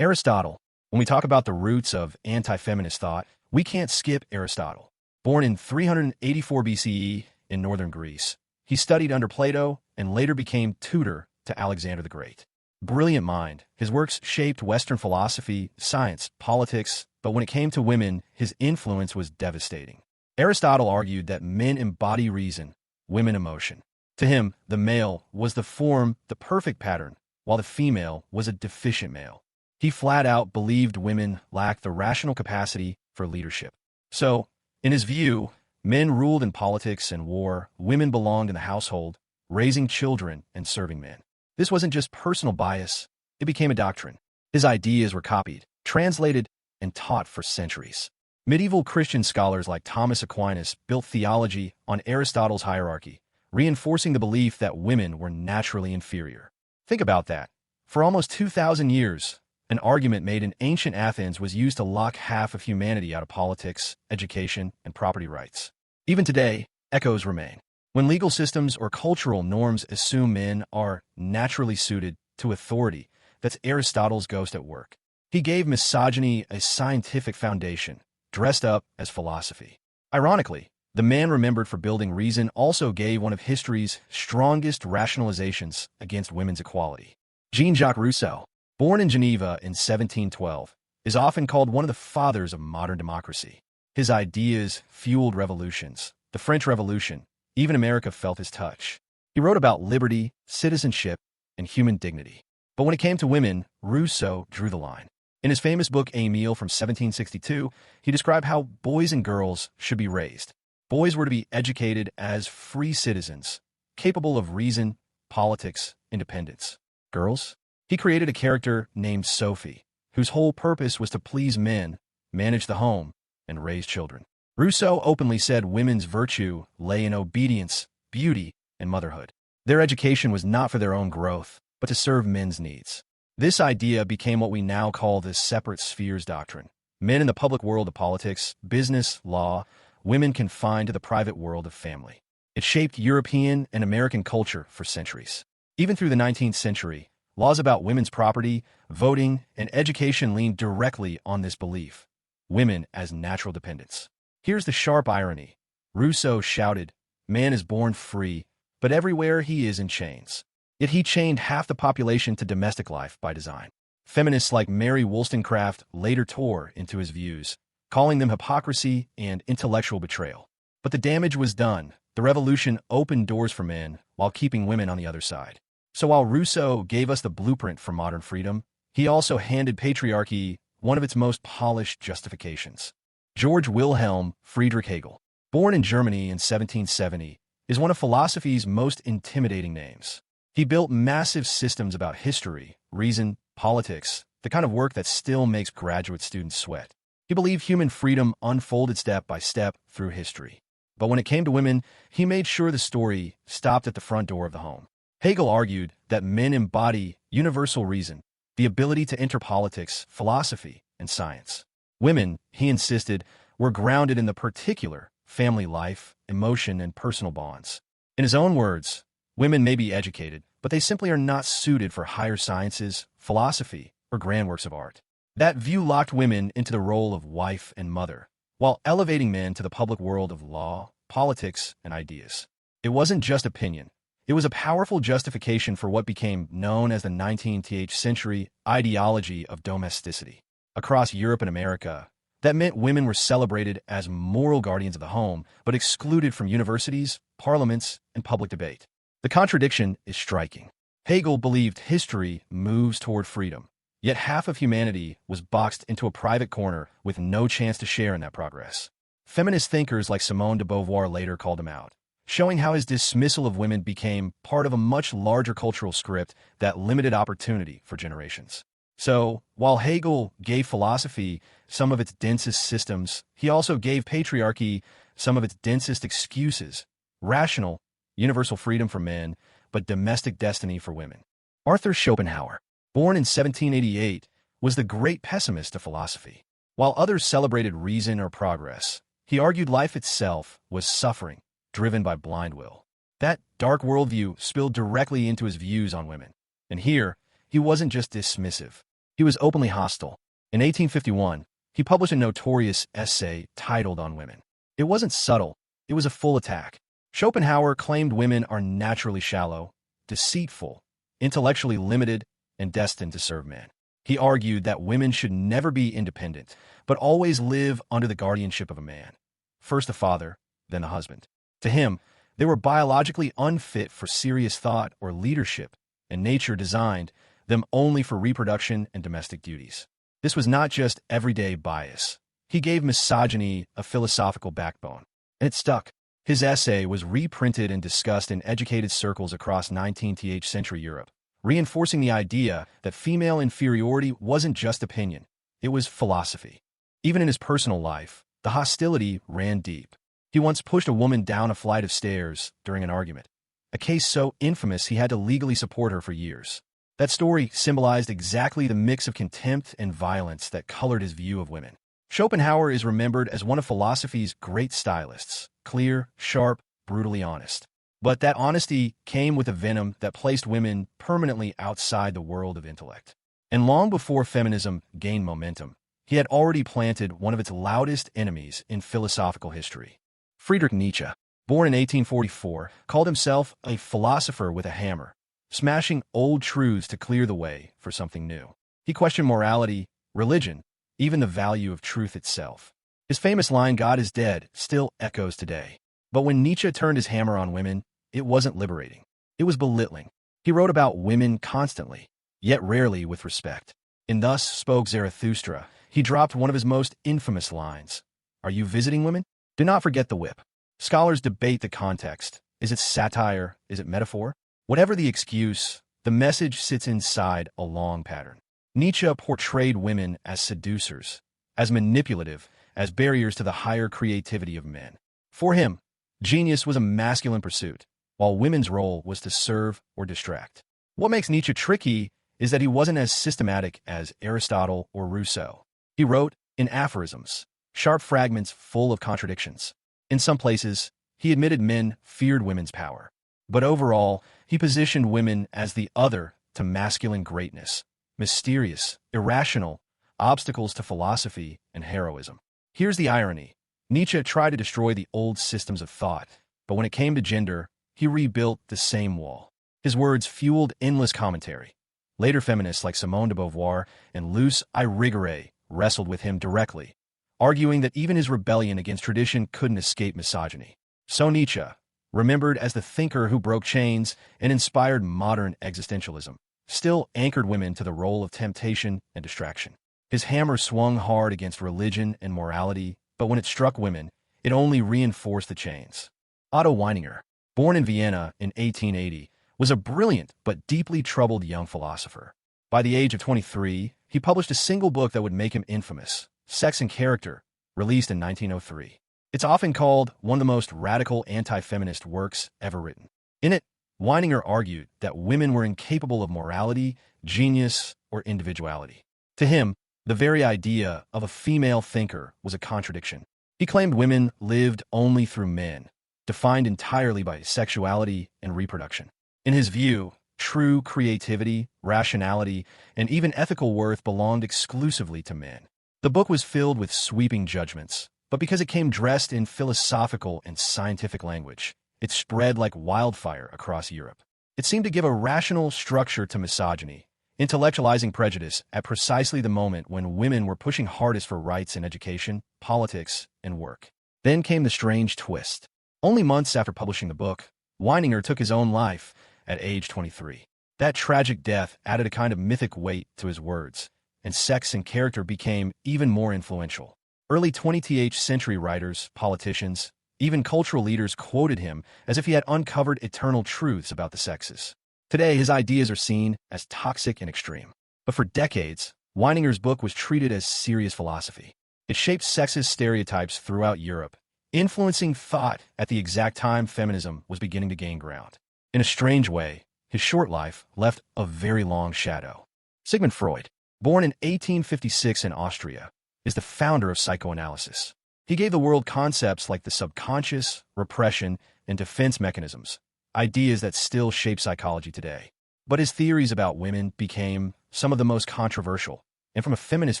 Aristotle. When we talk about the roots of anti-feminist thought, we can't skip Aristotle. Born in 384 BCE in northern Greece, he studied under Plato and later became tutor to Alexander the Great. Brilliant mind, his works shaped Western philosophy, science, politics, but when it came to women, his influence was devastating. Aristotle argued that men embody reason, women emotion. To him, the male was the form, the perfect pattern, while the female was a deficient male. He flat out believed women lacked the rational capacity for leadership. So, in his view, men ruled in politics and war, women belonged in the household, raising children and serving men. This wasn't just personal bias, it became a doctrine. His ideas were copied, translated, and taught for centuries. Medieval Christian scholars like Thomas Aquinas built theology on Aristotle's hierarchy, reinforcing the belief that women were naturally inferior. Think about that. For almost 2,000 years, an argument made in ancient Athens was used to lock half of humanity out of politics, education, and property rights. Even today, echoes remain. When legal systems or cultural norms assume men are naturally suited to authority, that's Aristotle's ghost at work. He gave misogyny a scientific foundation, dressed up as philosophy. Ironically, the man remembered for building reason also gave one of history's strongest rationalizations against women's equality. Jean-Jacques Rousseau, born in Geneva in 1712, is often called one of the fathers of modern democracy. His ideas fueled revolutions. The French Revolution, even America felt his touch. He wrote about liberty, citizenship, and human dignity. But when it came to women, Rousseau drew the line. In his famous book Emile from 1762, he described how boys and girls should be raised. Boys were to be educated as free citizens, capable of reason, politics, independence. Girls? He created a character named Sophie, whose whole purpose was to please men, manage the home, and raise children. Rousseau openly said women's virtue lay in obedience, beauty, and motherhood. Their education was not for their own growth, but to serve men's needs. This idea became what we now call the separate spheres doctrine. Men in the public world of politics, business, law, women confined to the private world of family. It shaped European and American culture for centuries. Even through the 19th century, laws about women's property, voting, and education leaned directly on this belief: women as natural dependents. Here's the sharp irony. Rousseau shouted, "Man is born free, but everywhere he is in chains." Yet he chained half the population to domestic life by design. Feminists like Mary Wollstonecraft later tore into his views, calling them hypocrisy and intellectual betrayal. But the damage was done. The revolution opened doors for men while keeping women on the other side. So while Rousseau gave us the blueprint for modern freedom, he also handed patriarchy one of its most polished justifications. George Wilhelm Friedrich Hegel, born in Germany in 1770, is one of philosophy's most intimidating names. He built massive systems about history, reason, politics, the kind of work that still makes graduate students sweat. He believed human freedom unfolded step by step through history. But when it came to women, he made sure the story stopped at the front door of the home. Hegel argued that men embody universal reason, the ability to enter politics, philosophy, and science. Women, he insisted, were grounded in the particular family life, emotion, and personal bonds. In his own words, women may be educated, but they simply are not suited for higher sciences, philosophy, or grand works of art. That view locked women into the role of wife and mother, while elevating men to the public world of law, politics, and ideas. It wasn't just opinion. It was a powerful justification for what became known as the 19th century ideology of domesticity. Across Europe and America, that meant women were celebrated as moral guardians of the home, but excluded from universities, parliaments, and public debate. The contradiction is striking. Hegel believed history moves toward freedom, yet half of humanity was boxed into a private corner with no chance to share in that progress. Feminist thinkers like Simone de Beauvoir later called him out, showing how his dismissal of women became part of a much larger cultural script that limited opportunity for generations. So, while Hegel gave philosophy some of its densest systems, he also gave patriarchy some of its densest excuses: rational, universal freedom for men, but domestic destiny for women. Arthur Schopenhauer, born in 1788, was the great pessimist of philosophy. While others celebrated reason or progress, he argued life itself was suffering, driven by blind will. That dark worldview spilled directly into his views on women. And here, he wasn't just dismissive. He was openly hostile. In 1851, he published a notorious essay titled On Women. It wasn't subtle, it was a full attack. Schopenhauer claimed women are naturally shallow, deceitful, intellectually limited, and destined to serve men. He argued that women should never be independent, but always live under the guardianship of a man. First the father, then the husband. To him, they were biologically unfit for serious thought or leadership, and nature designed them only for reproduction and domestic duties. This was not just everyday bias. He gave misogyny a philosophical backbone, and it stuck. His essay was reprinted and discussed in educated circles across 19th century Europe, reinforcing the idea that female inferiority wasn't just opinion, it was philosophy. Even in his personal life, the hostility ran deep. He once pushed a woman down a flight of stairs during an argument, a case so infamous he had to legally support her for years. That story symbolized exactly the mix of contempt and violence that colored his view of women. Schopenhauer is remembered as one of philosophy's great stylists, clear, sharp, brutally honest. But that honesty came with a venom that placed women permanently outside the world of intellect. And long before feminism gained momentum, he had already planted one of its loudest enemies in philosophical history. Friedrich Nietzsche, born in 1844, called himself a philosopher with a hammer, smashing old truths to clear the way for something new. He questioned morality, religion, even the value of truth itself. His famous line, "God is dead," still echoes today. But when Nietzsche turned his hammer on women, it wasn't liberating. It was belittling. He wrote about women constantly, yet rarely with respect. In Thus Spoke Zarathustra, he dropped one of his most infamous lines. "Are you visiting women? Do not forget the whip." Scholars debate the context. Is it satire? Is it metaphor? Whatever the excuse, the message sits inside a long pattern. Nietzsche portrayed women as seducers, as manipulative, as barriers to the higher creativity of men. For him, genius was a masculine pursuit, while women's role was to serve or distract. What makes Nietzsche tricky is that he wasn't as systematic as Aristotle or Rousseau. He wrote in aphorisms, sharp fragments full of contradictions. In some places, he admitted men feared women's power. But overall, he positioned women as the other to masculine greatness, mysterious, irrational, obstacles to philosophy and heroism. Here's the irony. Nietzsche tried to destroy the old systems of thought, but when it came to gender, he rebuilt the same wall. His words fueled endless commentary. Later feminists like Simone de Beauvoir and Luce Irigaray wrestled with him directly, arguing that even his rebellion against tradition couldn't escape misogyny. So Nietzsche, remembered as the thinker who broke chains and inspired modern existentialism, still anchored women to the role of temptation and distraction. His hammer swung hard against religion and morality, but when it struck women, it only reinforced the chains. Otto Weininger, born in Vienna in 1880, was a brilliant but deeply troubled young philosopher. By the age of 23, he published a single book that would make him infamous, Sex and Character, released in 1903. It's often called one of the most radical anti-feminist works ever written. In it, Weininger argued that women were incapable of morality, genius, or individuality. To him, the very idea of a female thinker was a contradiction. He claimed women lived only through men, defined entirely by sexuality and reproduction. In his view, true creativity, rationality, and even ethical worth belonged exclusively to men. The book was filled with sweeping judgments, but because it came dressed in philosophical and scientific language, it spread like wildfire across Europe. It seemed to give a rational structure to misogyny, intellectualizing prejudice at precisely the moment when women were pushing hardest for rights in education, politics, and work. Then came the strange twist. Only months after publishing the book, Weininger took his own life at age 23. That tragic death added a kind of mythic weight to his words, and Sex and Character became even more influential. Early 20th century writers, politicians, even cultural leaders quoted him as if he had uncovered eternal truths about the sexes. Today, his ideas are seen as toxic and extreme. But for decades, Weininger's book was treated as serious philosophy. It shaped sexist stereotypes throughout Europe, influencing thought at the exact time feminism was beginning to gain ground. In a strange way, his short life left a very long shadow. Sigmund Freud, born in 1856 in Austria, is the founder of psychoanalysis. He gave the world concepts like the subconscious, repression, and defense mechanisms, ideas that still shape psychology today. But his theories about women became some of the most controversial. and from a feminist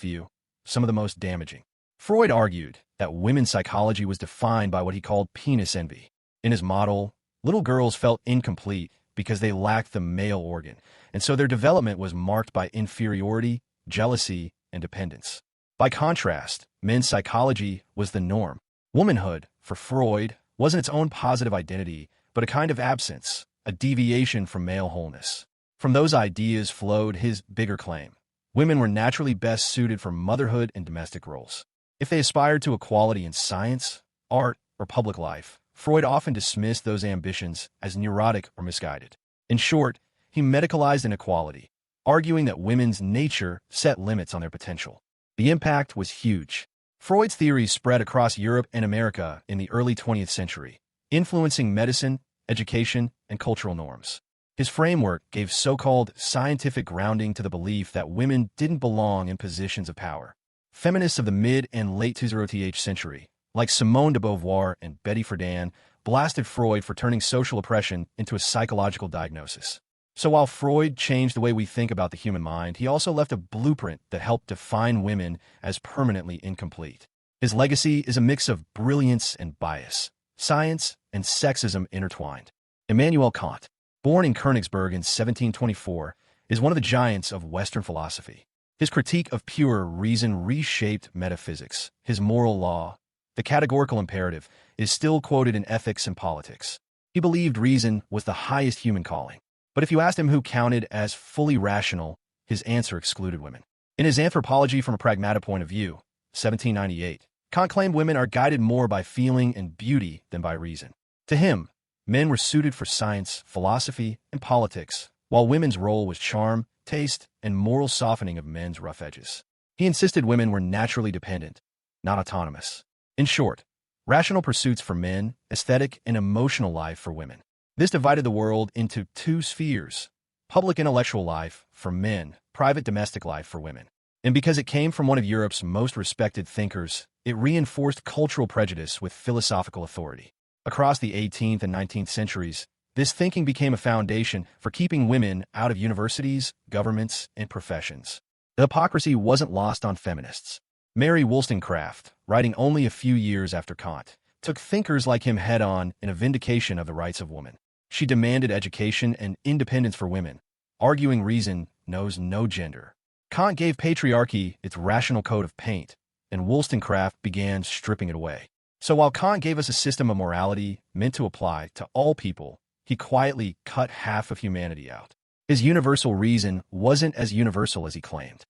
view, some of the most damaging. Freud argued that women's psychology was defined by what he called penis envy. In his model, little girls felt incomplete because they lacked the male organ, and so their development was marked by inferiority, jealousy, and dependence. By contrast, men's psychology was the norm. Womanhood, for Freud, wasn't its own positive identity, but a kind of absence, a deviation from male wholeness. From those ideas flowed his bigger claim. Women were naturally best suited for motherhood and domestic roles. If they aspired to equality in science, art, or public life, Freud often dismissed those ambitions as neurotic or misguided. In short, he medicalized inequality, arguing that women's nature set limits on their potential. The impact was huge. Freud's theories spread across Europe and America in the early 20th century, influencing medicine, education, and cultural norms. His framework gave so-called scientific grounding to the belief that women didn't belong in positions of power. Feminists of the mid and late 20th century, like Simone de Beauvoir and Betty Friedan, blasted Freud for turning social oppression into a psychological diagnosis. So while Freud changed the way we think about the human mind, he also left a blueprint that helped define women as permanently incomplete. His legacy is a mix of brilliance and bias, science and sexism intertwined. Immanuel Kant, born in Königsberg in 1724, is one of the giants of Western philosophy. His critique of pure reason reshaped metaphysics. His moral law, the categorical imperative, is still quoted in ethics and politics. He believed reason was the highest human calling. But if you asked him who counted as fully rational, his answer excluded women. In his Anthropology from a Pragmatic Point of View, 1798, Kant claimed women are guided more by feeling and beauty than by reason. To him, men were suited for science, philosophy, and politics, while women's role was charm, taste, and moral softening of men's rough edges. He insisted women were naturally dependent, not autonomous. In short, rational pursuits for men, aesthetic and emotional life for women. This divided the world into two spheres: public intellectual life for men, private domestic life for women. And because it came from one of Europe's most respected thinkers, it reinforced cultural prejudice with philosophical authority. Across the 18th and 19th centuries, this thinking became a foundation for keeping women out of universities, governments, and professions. The hypocrisy wasn't lost on feminists. Mary Wollstonecraft, writing only a few years after Kant, took thinkers like him head-on in a vindication of the rights of women. She demanded education and independence for women, arguing reason knows no gender. Kant gave patriarchy its rational coat of paint, and Wollstonecraft began stripping it away. So while Kant gave us a system of morality meant to apply to all people, he quietly cut half of humanity out. His universal reason wasn't as universal as he claimed.